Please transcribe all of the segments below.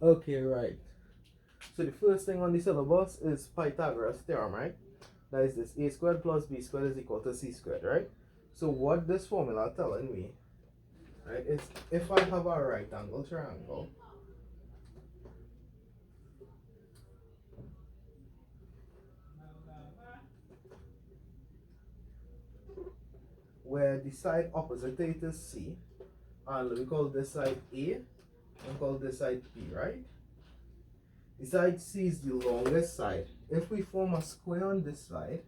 Okay, right. So the first thing on the syllabus is Pythagoras theorem, right? That is this: a squared plus b squared is equal to c squared, right? So what this formula telling me, right, is if I have a right angle triangle where the side opposite it is c, and we call this side a, and call this side b, right? The side c is the longest side. If we form a square on this side,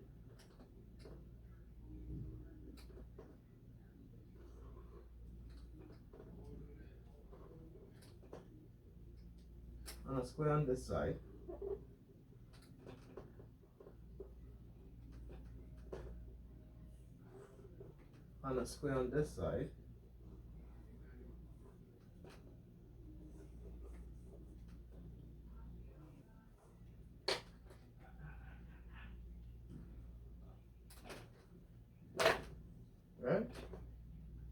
and a square on this side, and a square on this side, right?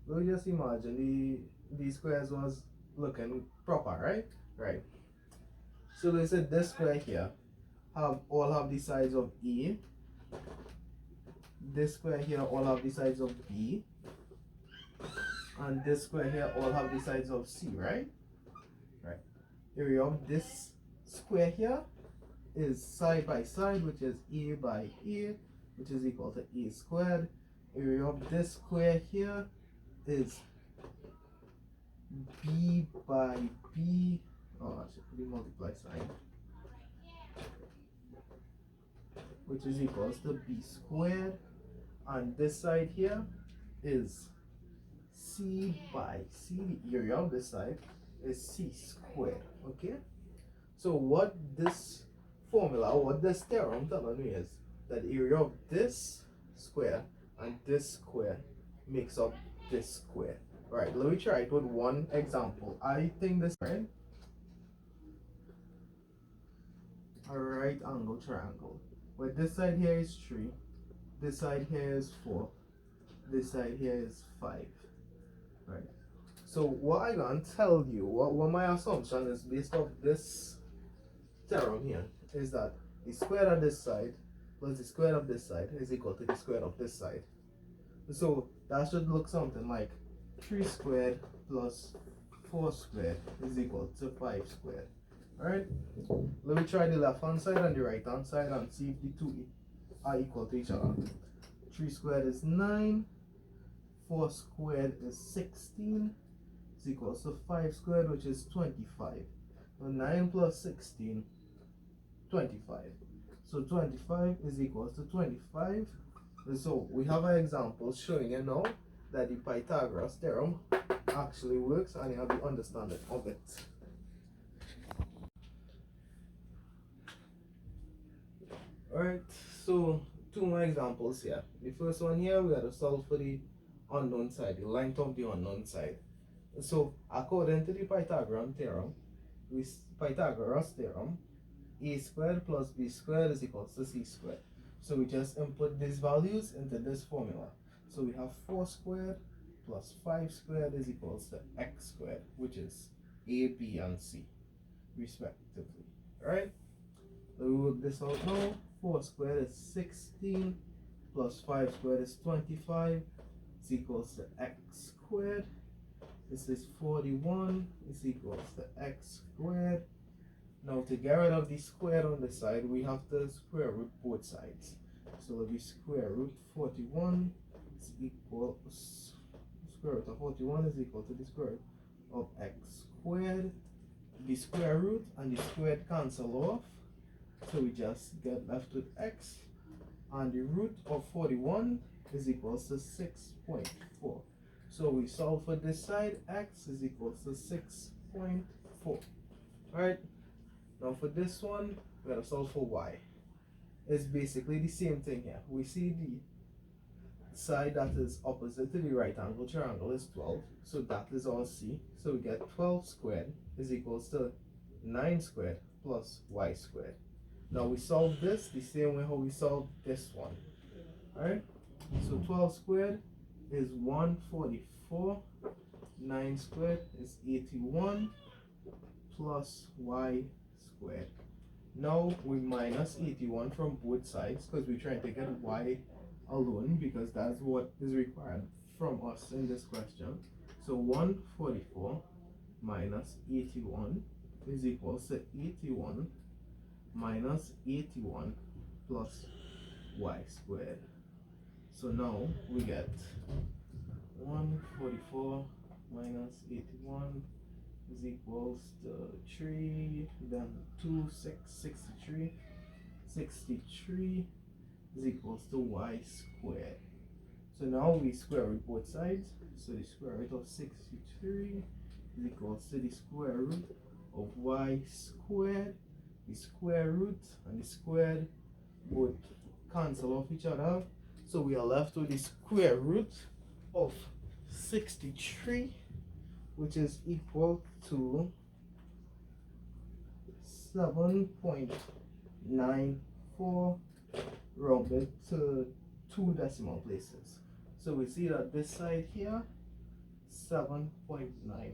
We just imagine the squares was looking proper, right? Right. So they said this square here have the sides of A. This square here all have the sides of B. And this square here all have the sides of C, right? Right. Area of this square here is side by side, which is A by A, which is equal to A squared. Area of this square here is B by B. Oh, I should put the multiply sign, which is equals to B squared. And this side here is C by C. The area of this side is C squared. Okay? So what this formula, what this theorem telling me is that the area of this square and this square makes up this square. Right, let me try it with one example. I think this, right? A right angle triangle. Where this side here is 3, this side here is 4, this side here is 5. Right. So what I gonna tell you, what my assumption is based off this theorem here, is that the square of this side plus the square of this side is equal to the square of this side. So that should look something like 3 squared plus 4 squared is equal to 5 squared. Alright? Let me try the left hand side and the right hand side and see if the two are equal to each other. 3 squared is 9, 4 squared is 16, is equals to 5 squared, which is 25. So 9 plus 16, 25. So 25 is equals to 25. So we have an example showing you now that the Pythagoras theorem actually works and you have the understanding of it. Alright, so two more examples here. The first one here, we got to solve for the unknown side, the length of the unknown side. So according to the Pythagoras theorem, a squared plus b squared is equals to c squared. So we just input these values into this formula. So we have 4 squared plus 5 squared is equals to x squared, which is a, b, and c, respectively. Alright? So we work this out now. 4 squared is 16 plus 5 squared is 25 is equals to x squared. This is 41 is equals to x squared. Now to get rid of the square on the side, we have to square root both sides. So we square root 41 is equal, square root of 41 is equal to the square root of x squared. The square root and the squared cancel off. So we just get left with x, and the root of 41 is equals to 6.4. So we solve for this side, x is equals to 6.4. Alright, now for this one, we gotta solve for y. It's basically the same thing here. We see the side that is opposite to the right angle triangle is 12, so that is all c. So we get 12 squared is equals to 9 squared plus y squared. Now we solve this the same way how we solved this one. Alright? So 12 squared is 144. 9 squared is 81. plus y squared. Now we minus 81 from both sides because we're trying to get y alone because that's what is required from us in this question. So 144 minus 81 is equals to 81 minus 81 plus y squared. So now we get 144 minus 81 is equals to 3, then 2, 6, 63. 63 is equals to y squared. So now we square root both sides. So the square root of 63 is equals to the square root of y squared. The square root and the squared would cancel off each other. So we are left with the square root of 63, which is equal to 7.94 rounded to 2 decimal places. So we see that this side here 7.94